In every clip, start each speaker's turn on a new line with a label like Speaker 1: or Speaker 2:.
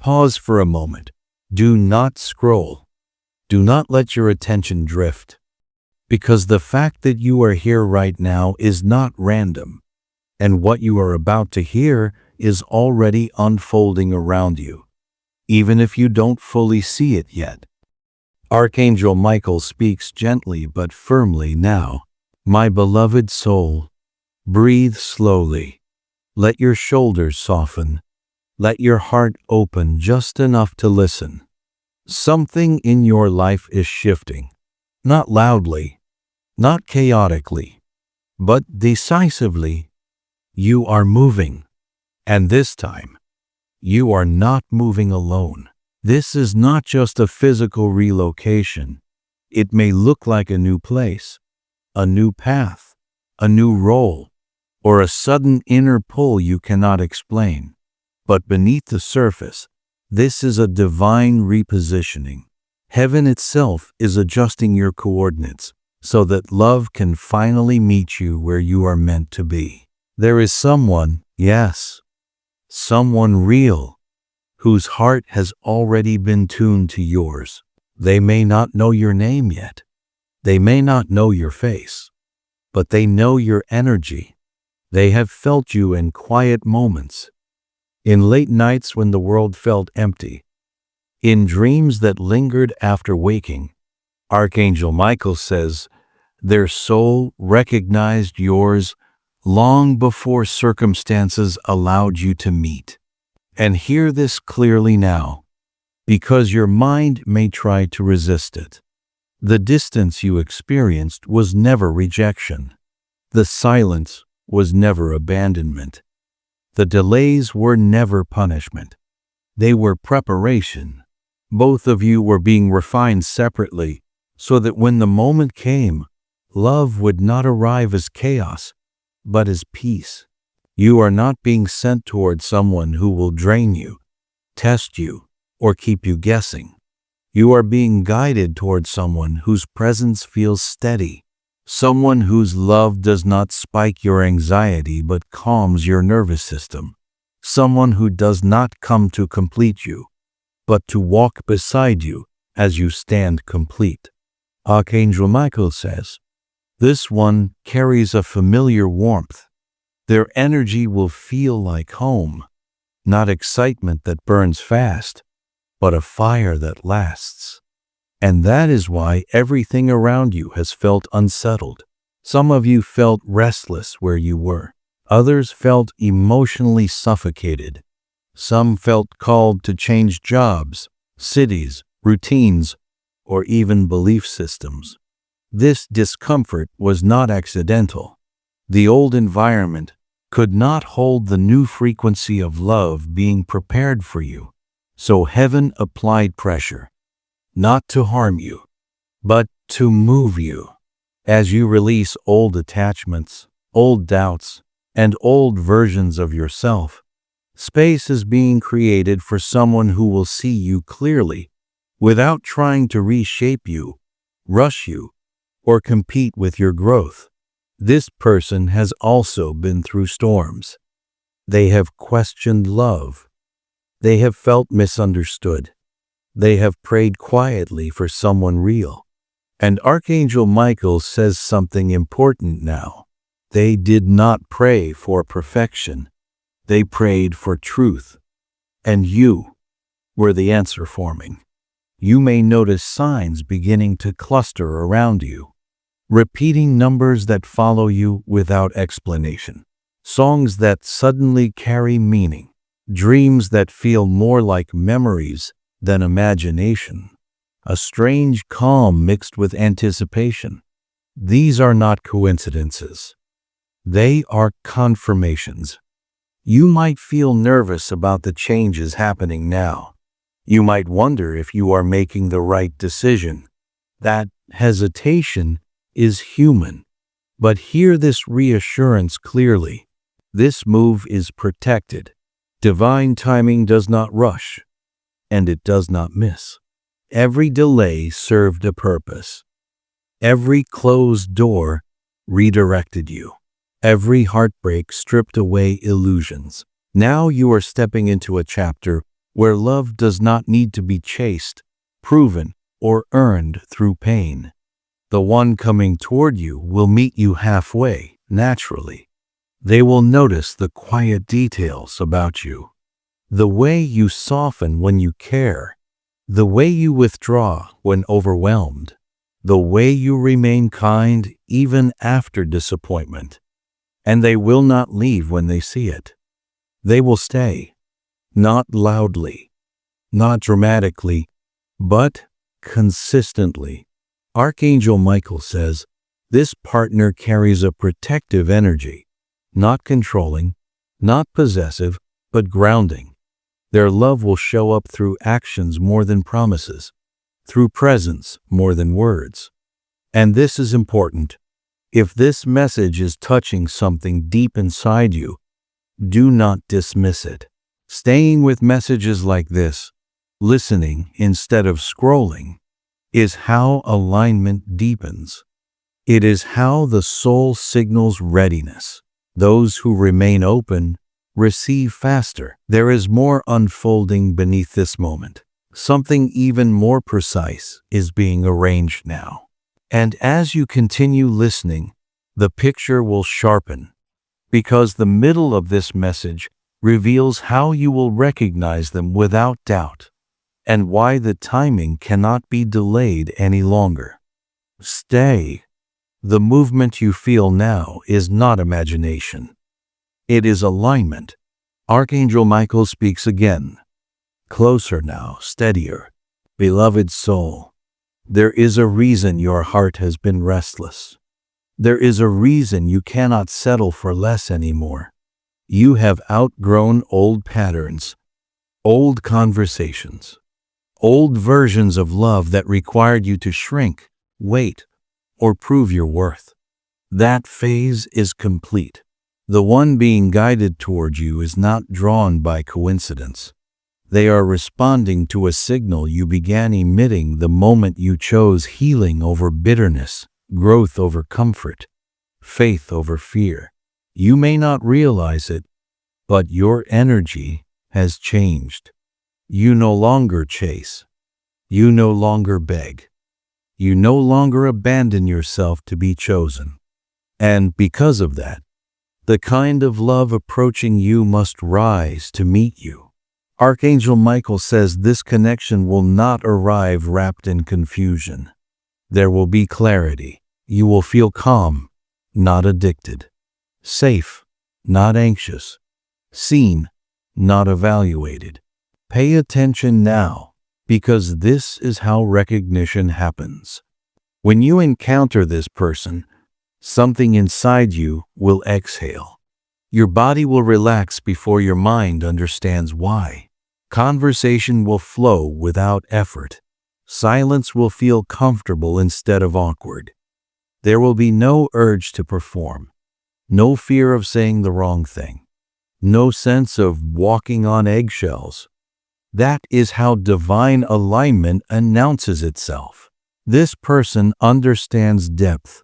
Speaker 1: Pause for a moment. Do not scroll. Do not let your attention drift. Because the fact that you are here right now is not random, and what you are about to hear is already unfolding around you, even if you don't fully see it yet. Archangel Michael speaks gently but firmly now. My beloved soul, breathe slowly. Let your shoulders soften. Let your heart open just enough to listen. Something in your life is shifting, not loudly, not chaotically, but decisively. You are moving, and this time, you are not moving alone. This is not just a physical relocation. It may look like a new place, a new path, a new role, or a sudden inner pull you cannot explain. But beneath the surface, this is a divine repositioning. Heaven itself is adjusting your coordinates so that love can finally meet you where you are meant to be. There is someone, yes, someone real, whose heart has already been tuned to yours. They may not know your name yet. They may not know your face, but they know your energy. They have felt you in quiet moments, in late nights when the world felt empty, in dreams that lingered after waking. Archangel Michael says, their soul recognized yours long before circumstances allowed you to meet. And hear this clearly now, because your mind may try to resist it. The distance you experienced was never rejection. The silence was never abandonment. The delays were never punishment. They were preparation. Both of you were being refined separately so that when the moment came, love would not arrive as chaos, but as peace. You are not being sent toward someone who will drain you, test you, or keep you guessing. You are being guided toward someone whose presence feels steady, someone whose love does not spike your anxiety but calms your nervous system, someone who does not come to complete you, but to walk beside you as you stand complete. Archangel Michael says, this one carries a familiar warmth. Their energy will feel like home, not excitement that burns fast, but a fire that lasts. And that is why everything around you has felt unsettled. Some of you felt restless where you were. Others felt emotionally suffocated. Some felt called to change jobs, cities, routines, or even belief systems. This discomfort was not accidental. The old environment could not hold the new frequency of love being prepared for you. So heaven applied pressure, not to harm you, but to move you. As you release old attachments, old doubts, and old versions of yourself, space is being created for someone who will see you clearly without trying to reshape you, rush you, or compete with your growth. This person has also been through storms. They have questioned love. They have felt misunderstood. They have prayed quietly for someone real. And Archangel Michael says something important now. They did not pray for perfection. They prayed for truth. And you were the answer forming. You may notice signs beginning to cluster around you. Repeating numbers that follow you without explanation. Songs that suddenly carry meaning. Dreams that feel more like memories than imagination. A strange calm mixed with anticipation. These are not coincidences. They are confirmations. You might feel nervous about the changes happening now. You might wonder if you are making the right decision. That hesitation is human. But hear this reassurance clearly. This move is protected. Divine timing does not rush, and it does not miss. Every delay served a purpose. Every closed door redirected you. Every heartbreak stripped away illusions. Now you are stepping into a chapter where love does not need to be chased, proven, or earned through pain. The one coming toward you will meet you halfway, naturally. They will notice the quiet details about you, the way you soften when you care, the way you withdraw when overwhelmed, the way you remain kind even after disappointment. And they will not leave when they see it. They will stay, not loudly, not dramatically, but consistently. Archangel Michael says, this partner carries a protective energy, not controlling, not possessive, but grounding. Their love will show up through actions more than promises, through presence more than words. And this is important. If this message is touching something deep inside you, do not dismiss it. Staying with messages like this, listening instead of scrolling, is how alignment deepens. It is how the soul signals readiness. Those who remain open receive faster. There is more unfolding beneath this moment. Something even more precise is being arranged now. And as you continue listening, the picture will sharpen, because the middle of this message reveals how you will recognize them without doubt, and why the timing cannot be delayed any longer. Stay. The movement you feel now is not imagination. It is alignment. Archangel Michael speaks again. Closer now, steadier. Beloved soul, there is a reason your heart has been restless. There is a reason you cannot settle for less anymore. You have outgrown old patterns, old conversations, old versions of love that required you to shrink, wait, or prove your worth. That phase is complete. The one being guided toward you is not drawn by coincidence. They are responding to a signal you began emitting the moment you chose healing over bitterness, growth over comfort, faith over fear. You may not realize it, but your energy has changed. You no longer chase. You no longer beg. You no longer abandon yourself to be chosen. And because of that, the kind of love approaching you must rise to meet you. Archangel Michael says this connection will not arrive wrapped in confusion. There will be clarity. You will feel calm, not addicted. Safe, not anxious. Seen, not evaluated. Pay attention now, because this is how recognition happens. When you encounter this person, something inside you will exhale. Your body will relax before your mind understands why. Conversation will flow without effort. Silence will feel comfortable instead of awkward. There will be no urge to perform, no fear of saying the wrong thing, no sense of walking on eggshells. That is how divine alignment announces itself. This person understands depth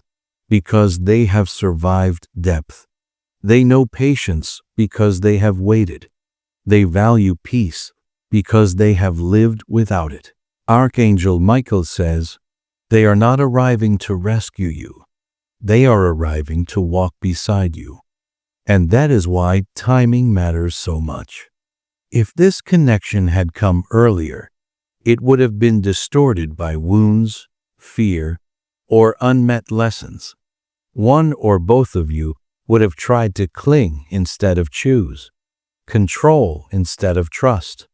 Speaker 1: because they have survived depth. They know patience because they have waited. They value peace because they have lived without it. Archangel Michael says, they are not arriving to rescue you. They are arriving to walk beside you. And that is why timing matters so much. If this connection had come earlier, it would have been distorted by wounds, fear, or unmet lessons. One or both of you would have tried to cling instead of choose, control instead of trust.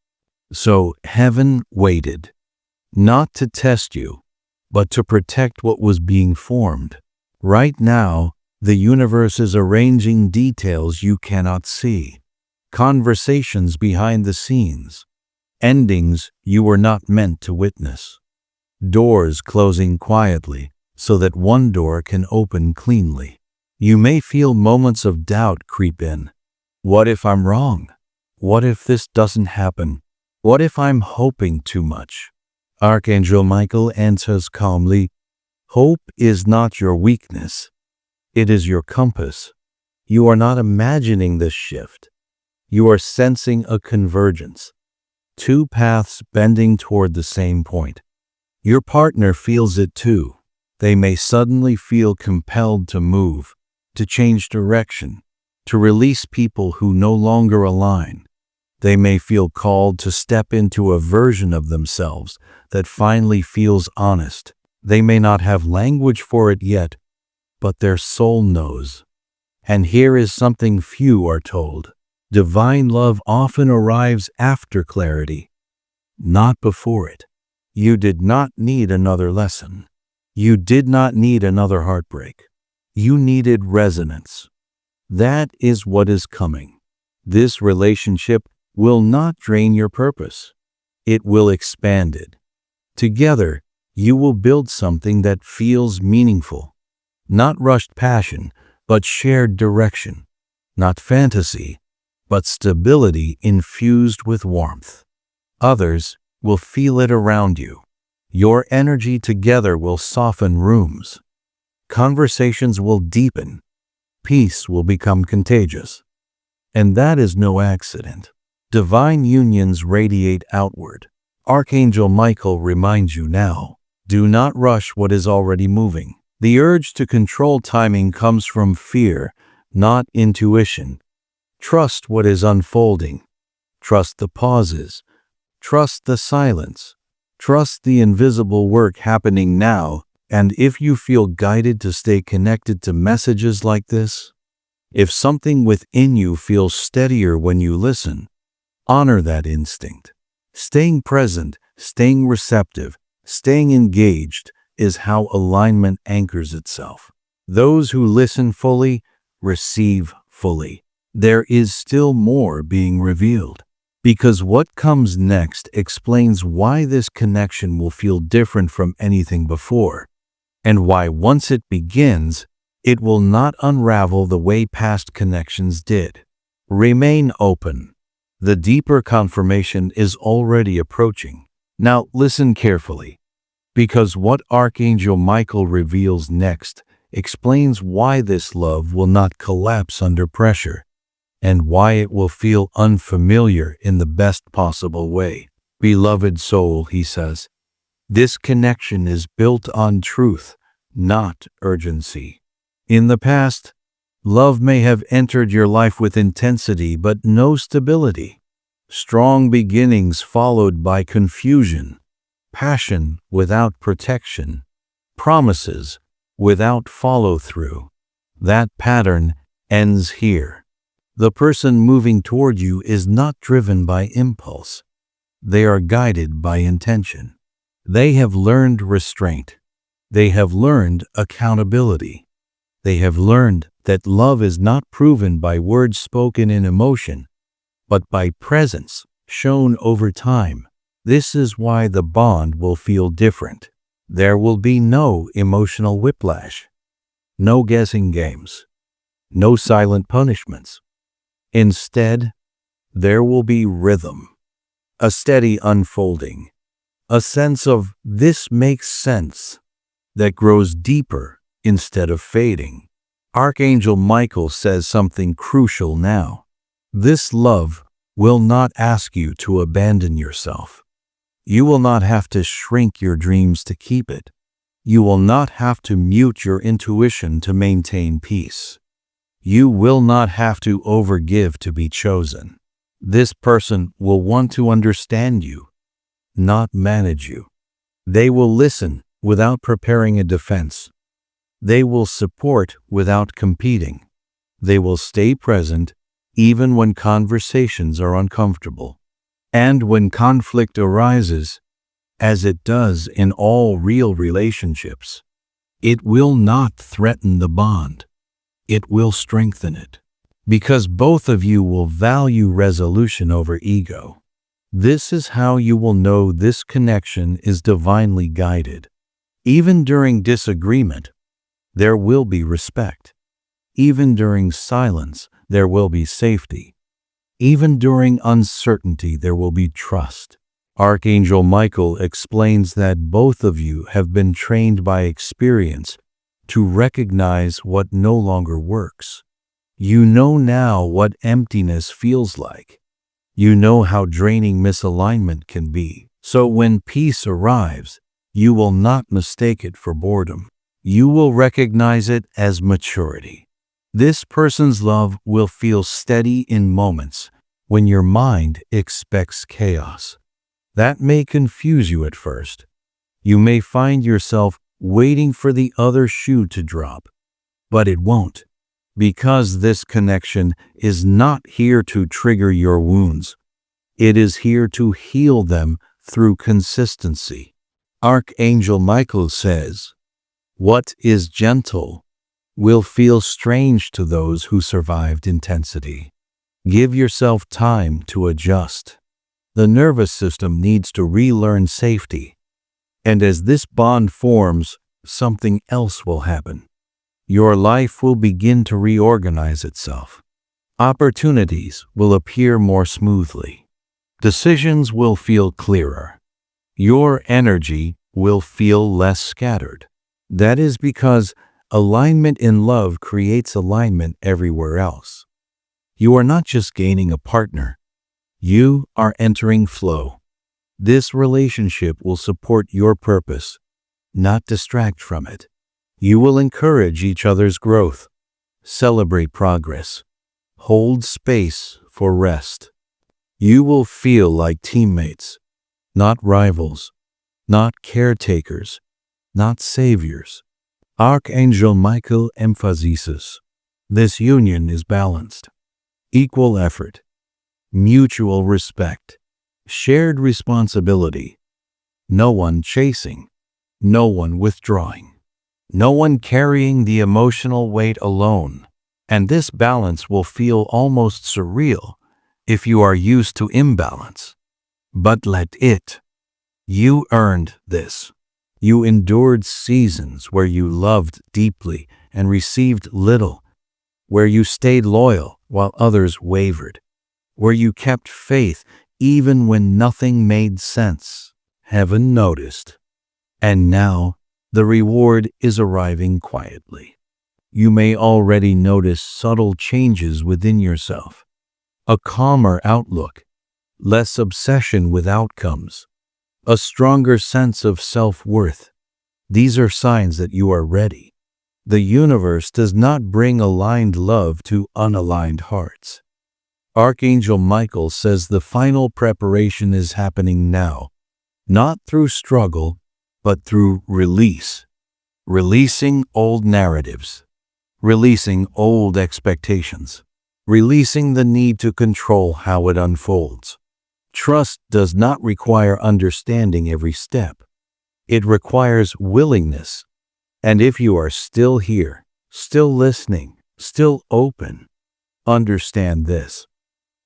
Speaker 1: So heaven waited, not to test you, but to protect what was being formed. Right now, the universe is arranging details you cannot see, conversations behind the scenes, endings you were not meant to witness, doors closing quietly so that one door can open cleanly. You may feel moments of doubt creep in. What if I'm wrong? What if this doesn't happen? What if I'm hoping too much? Archangel Michael answers calmly, hope is not your weakness. It is your compass. You are not imagining this shift. You are sensing a convergence. two paths bending toward the same point. Your partner feels it too. They may suddenly feel compelled to move, to change direction, to release people who no longer align. They may feel called to step into a version of themselves that finally feels honest. They may not have language for it yet, but their soul knows. And here is something few are told. Divine love often arrives after clarity, not before it. You did not need another lesson. You did not need another heartbreak. You needed resonance. That is what is coming. This relationship will not drain your purpose. It will expand it. Together, you will build something that feels meaningful. Not rushed passion, but shared direction. Not fantasy, but stability infused with warmth. Others will feel it around you. Your energy together will soften rooms. Conversations will deepen. Peace will become contagious. And that is no accident. Divine unions radiate outward. Archangel Michael reminds you now, do not rush what is already moving. The urge to control timing comes from fear, not intuition. Trust what is unfolding. Trust the pauses. Trust the silence. Trust the invisible work happening now. And if you feel guided to stay connected to messages like this, if something within you feels steadier when you listen, honor that instinct. Staying present, staying receptive, staying engaged is how alignment anchors itself. Those who listen fully receive fully. There is still more being revealed. Because what comes next explains why this connection will feel different from anything before, and why once it begins, it will not unravel the way past connections did. Remain open. The deeper confirmation is already approaching. Now listen carefully, because what Archangel Michael reveals next explains why this love will not collapse under pressure, and why it will feel unfamiliar in the best possible way. Beloved soul, he says, this connection is built on truth, not urgency. In the past, love may have entered your life with intensity but no stability. Strong beginnings followed by confusion, passion without protection, promises without follow-through. That pattern ends here. The person moving toward you is not driven by impulse. They are guided by intention. They have learned restraint. They have learned accountability. They have learned that love is not proven by words spoken in emotion, but by presence shown over time. This is why the bond will feel different. There will be no emotional whiplash, no guessing games, no silent punishments. Instead, there will be rhythm, a steady unfolding, a sense of this makes sense that grows deeper instead of fading. Archangel Michael says something crucial now. This love will not ask you to abandon yourself. You will not have to shrink your dreams to keep it. You will not have to mute your intuition to maintain peace. You will not have to overgive to be chosen. This person will want to understand you, not manage you. They will listen without preparing a defense. They will support without competing. They will stay present even when conversations are uncomfortable. And when conflict arises, as it does in all real relationships, it will not threaten the bond. It will strengthen it. Because both of you will value resolution over ego. This is how you will know this connection is divinely guided. Even during disagreement, there will be respect. Even during silence, there will be safety. Even during uncertainty, there will be trust. Archangel Michael explains that both of you have been trained by experience to recognize what no longer works. You know now what emptiness feels like. You know how draining misalignment can be. So when peace arrives, you will not mistake it for boredom. You will recognize it as maturity. This person's love will feel steady in moments when your mind expects chaos. That may confuse you at first. You may find yourself waiting for the other shoe to drop, but it won't, because this connection is not here to trigger your wounds. It is here to heal them through consistency. Archangel Michael says, "What is gentle will feel strange to those who survived intensity." Give yourself time to adjust. The nervous system needs to relearn safety. And as this bond forms, something else will happen. Your life will begin to reorganize itself. Opportunities will appear more smoothly. Decisions will feel clearer. Your energy will feel less scattered. That is because alignment in love creates alignment everywhere else. You are not just gaining a partner. You are entering flow. This relationship will support your purpose, not distract from it. You will encourage each other's growth, celebrate progress, hold space for rest. You will feel like teammates, not rivals, not caretakers, not saviors. Archangel Michael emphasizes, this union is balanced. Equal effort, mutual respect, shared responsibility. No one chasing, no one withdrawing, no one carrying the emotional weight alone. And this balance will feel almost surreal if you are used to imbalance. But let it. You earned this. You endured seasons where you loved deeply and received little, where you stayed loyal while others wavered, where you kept faith even when nothing made sense. Heaven noticed. And now the reward is arriving quietly. You may already notice subtle changes within yourself. A calmer outlook, less obsession with outcomes, a stronger sense of self-worth. These are signs that you are ready. The universe does not bring aligned love to unaligned hearts. Archangel Michael says the final preparation is happening now, not through struggle, but through release. Releasing old narratives, releasing old expectations, releasing the need to control how it unfolds. Trust does not require understanding every step. It requires willingness. And if you are still here, still listening, still open, understand this.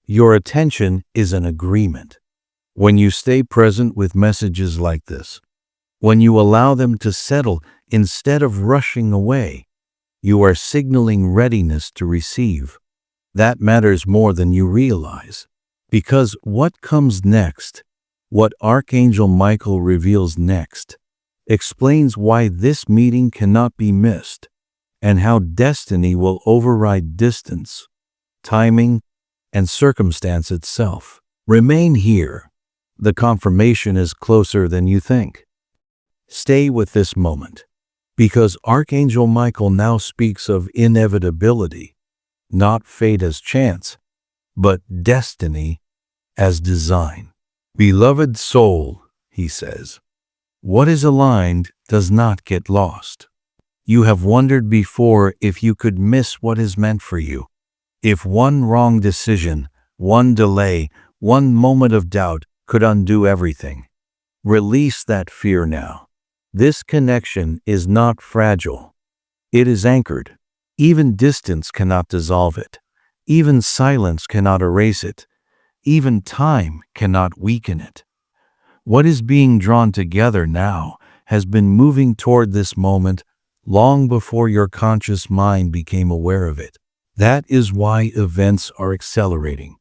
Speaker 1: Your attention is an agreement. When you stay present with messages like this, when you allow them to settle instead of rushing away, you are signaling readiness to receive. That matters more than you realize. Because what comes next, what Archangel Michael reveals next, explains why this meeting cannot be missed, and how destiny will override distance, timing, and circumstance itself. Remain here. The confirmation is closer than you think. Stay with this moment, because Archangel Michael now speaks of inevitability, not fate as chance, but destiny as design. Beloved soul, he says, what is aligned does not get lost. You have wondered before if you could miss what is meant for you. If one wrong decision, one delay, one moment of doubt could undo everything. Release that fear now. This connection is not fragile. It is anchored. Even distance cannot dissolve it. Even silence cannot erase it. Even time cannot weaken it. What is being drawn together now has been moving toward this moment long before your conscious mind became aware of it. That is why events are accelerating.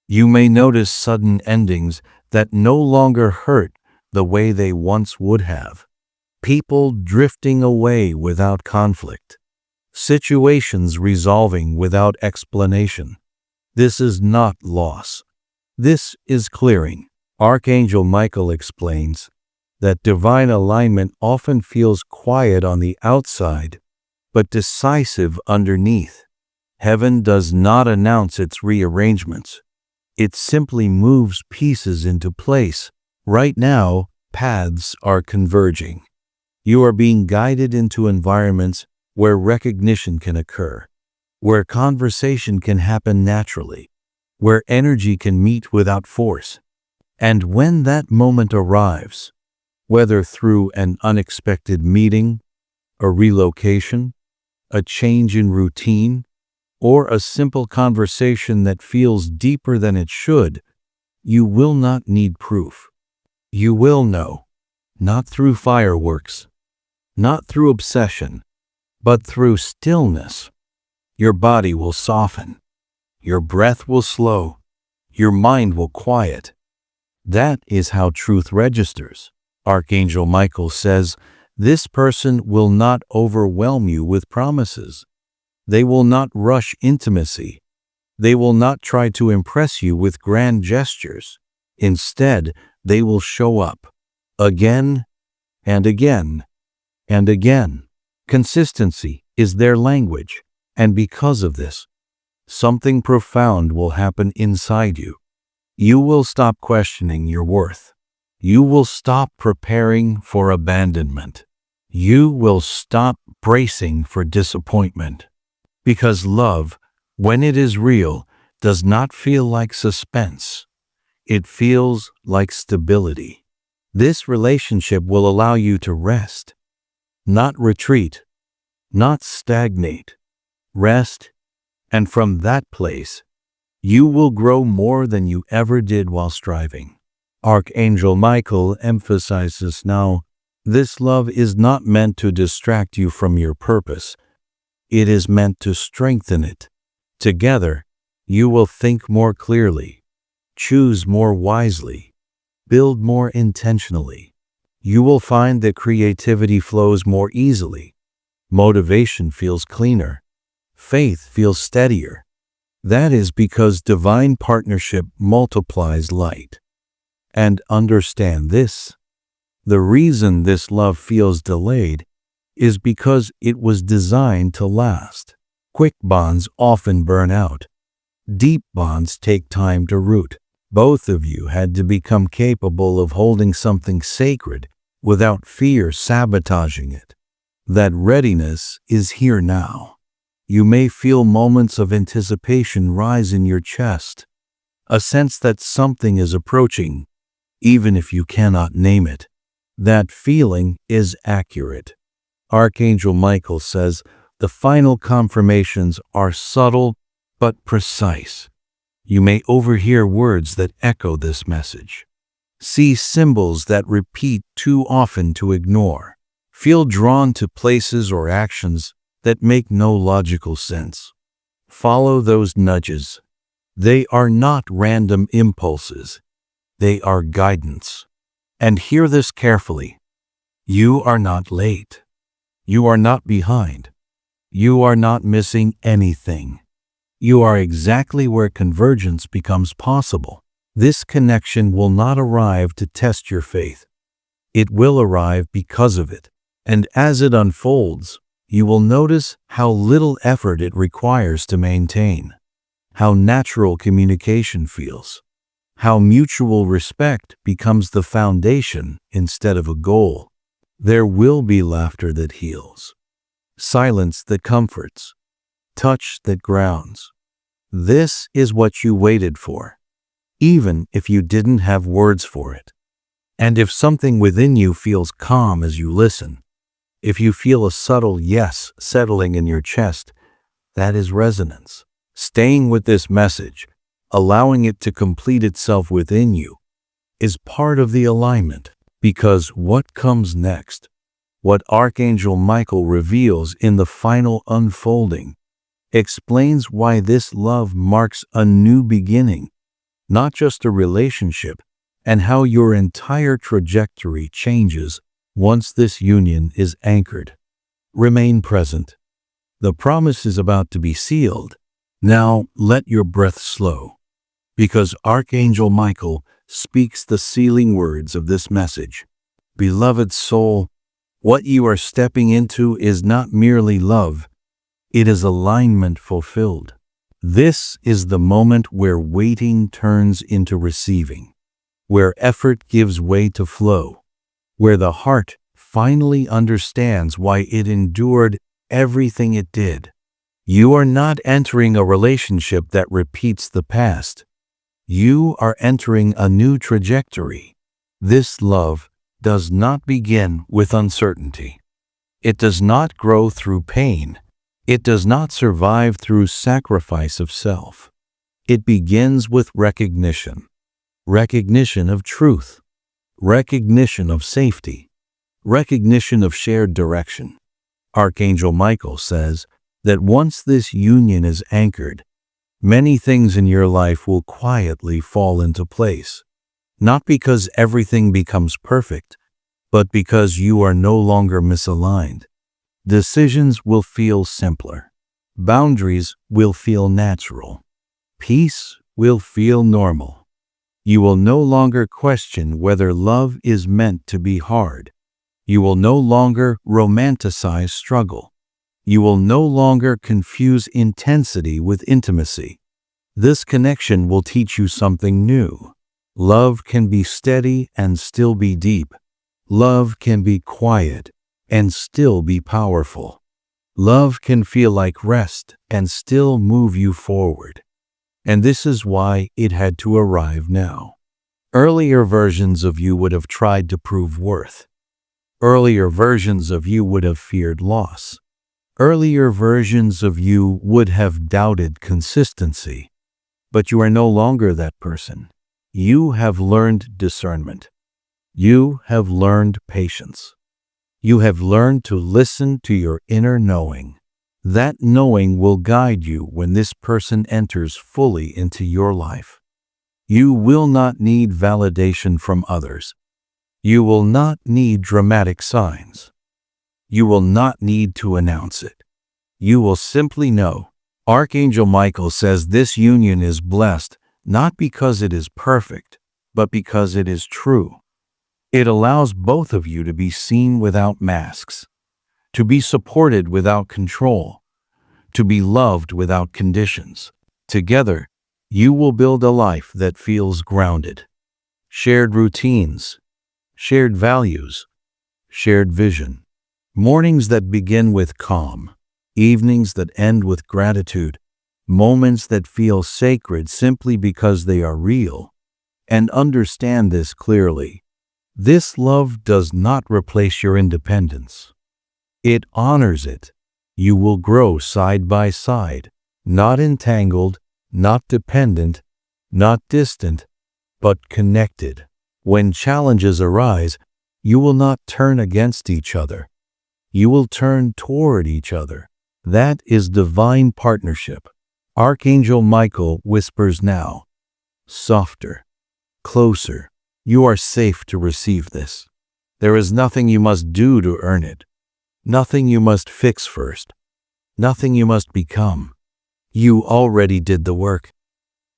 Speaker 1: You may notice sudden endings that no longer hurt the way they once would have. People drifting away without conflict. Situations resolving without explanation. This is not loss. This is clearing. Archangel Michael explains that divine alignment often feels quiet on the outside, but decisive underneath. Heaven does not announce its rearrangements. It simply moves pieces into place. Right now, paths are converging. You are being guided into environments where recognition can occur, where conversation can happen naturally, where energy can meet without force. And when that moment arrives, whether through an unexpected meeting, a relocation, a change in routine, or a simple conversation that feels deeper than it should, you will not need proof. You will know, not through fireworks, not through obsession, but through stillness. Your body will soften, your breath will slow, your mind will quiet. That is how truth registers. Archangel Michael says, this person will not overwhelm you with promises. They will not rush intimacy. They will not try to impress you with grand gestures. Instead, they will show up again and again and again. Consistency is their language, and because of this, something profound will happen inside you. You will stop questioning your worth. You will stop preparing for abandonment. You will stop bracing for disappointment. Because love, when it is real, does not feel like suspense. It feels like stability. This relationship will allow you to rest, not retreat, not stagnate. Rest, and from that place, you will grow more than you ever did while striving. Archangel Michael emphasizes now, this love is not meant to distract you from your purpose. It is meant to strengthen it. Together, you will think more clearly, choose more wisely, build more intentionally. You will find that creativity flows more easily, motivation feels cleaner, faith feels steadier. That is because divine partnership multiplies light. And understand this, the reason this love feels delayed is because it was designed to last. Quick bonds often burn out. Deep bonds take time to root. Both of you had to become capable of holding something sacred without fear sabotaging it. That readiness is here now. You may feel moments of anticipation rise in your chest, a sense that something is approaching, even if you cannot name it. That feeling is accurate. Archangel Michael says the final confirmations are subtle but precise. You may overhear words that echo this message. See symbols that repeat too often to ignore. Feel drawn to places or actions that make no logical sense. Follow those nudges. They are not random impulses. They are guidance. And hear this carefully. You are not late. You are not behind. You are not missing anything. You are exactly where convergence becomes possible. This connection will not arrive to test your faith. It will arrive because of it. And as it unfolds, you will notice how little effort it requires to maintain, how natural communication feels, how mutual respect becomes the foundation instead of a goal. There will be laughter that heals, silence that comforts, touch that grounds. This is what you waited for, even if you didn't have words for it. And if something within you feels calm as you listen, if you feel a subtle yes settling in your chest, that is resonance. Staying with this message, allowing it to complete itself within you, is part of the alignment. Because what comes next, what Archangel Michael reveals in the final unfolding, explains why this love marks a new beginning, not just a relationship, and how your entire trajectory changes once this union is anchored. Remain present. The promise is about to be sealed. Now let your breath slow. Because Archangel Michael speaks the sealing words of this message. Beloved soul, what you are stepping into is not merely love, it is alignment fulfilled. This is the moment where waiting turns into receiving, where effort gives way to flow, where the heart finally understands why it endured everything it did. You are not entering a relationship that repeats the past. You are entering a new trajectory. This love does not begin with uncertainty. It does not grow through pain. It does not survive through sacrifice of self. It begins with recognition. Recognition of truth. Recognition of safety. Recognition of shared direction. Archangel Michael says that once this union is anchored, many things in your life will quietly fall into place. Not because everything becomes perfect, but because you are no longer misaligned. Decisions will feel simpler. Boundaries will feel natural. Peace will feel normal. You will no longer question whether love is meant to be hard. You will no longer romanticize struggle. You will no longer confuse intensity with intimacy. This connection will teach you something new. Love can be steady and still be deep. Love can be quiet and still be powerful. Love can feel like rest and still move you forward. And this is why it had to arrive now. Earlier versions of you would have tried to prove worth. Earlier versions of you would have feared loss. Earlier versions of you would have doubted consistency. But you are no longer that person. You have learned discernment. You have learned patience. You have learned to listen to your inner knowing. That knowing will guide you when this person enters fully into your life. You will not need validation from others. You will not need dramatic signs. You will not need to announce it. You will simply know. Archangel Michael says this union is blessed not because it is perfect, but because it is true. It allows both of you to be seen without masks, to be supported without control, to be loved without conditions. Together, you will build a life that feels grounded. Shared routines, shared values, shared vision. Mornings that begin with calm, evenings that end with gratitude, moments that feel sacred simply because they are real. And understand this clearly. This love does not replace your independence. It honors it. You will grow side by side, not entangled, not dependent, not distant, but connected. When challenges arise, you will not turn against each other. You will turn toward each other. That is divine partnership. Archangel Michael whispers now, softer, closer. You are safe to receive this. There is nothing you must do to earn it. Nothing you must fix first. Nothing you must become. You already did the work.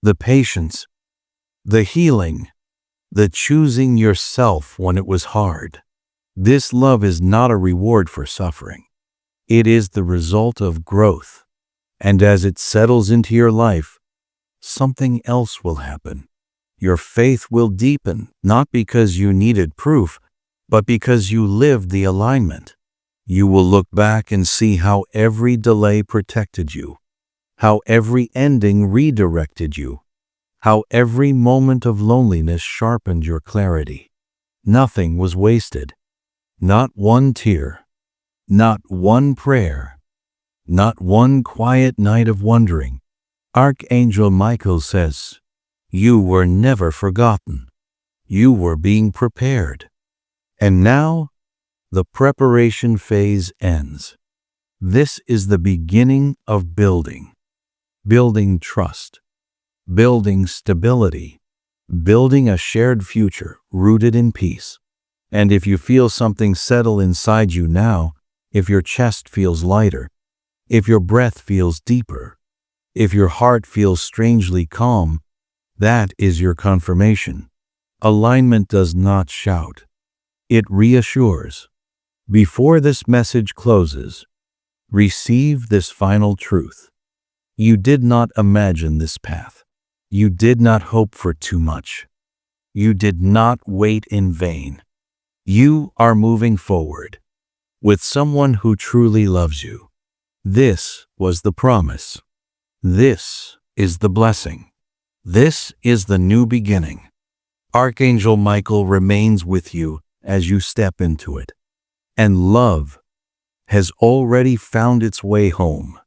Speaker 1: The patience, the healing, the choosing yourself when it was hard. This love is not a reward for suffering. It is the result of growth. And as it settles into your life, something else will happen. Your faith will deepen, not because you needed proof, but because you lived the alignment. You will look back and see how every delay protected you, how every ending redirected you, how every moment of loneliness sharpened your clarity. Nothing was wasted. Not one tear, not one prayer, not one quiet night of wondering. Archangel Michael says, you were never forgotten. You were being prepared. And now, the preparation phase ends. This is the beginning of building. Building trust. Building stability. Building a shared future rooted in peace. And if you feel something settle inside you now, if your chest feels lighter, if your breath feels deeper, if your heart feels strangely calm, That is your confirmation. Alignment does not shout. It reassures. Before this message closes, receive this final truth. You did not imagine this path. You did not hope for too much. You did not wait in vain. You are moving forward with someone who truly loves you. This was the promise. This is the blessing. This is the new beginning. Archangel Michael remains with you as you step into it. And love has already found its way home.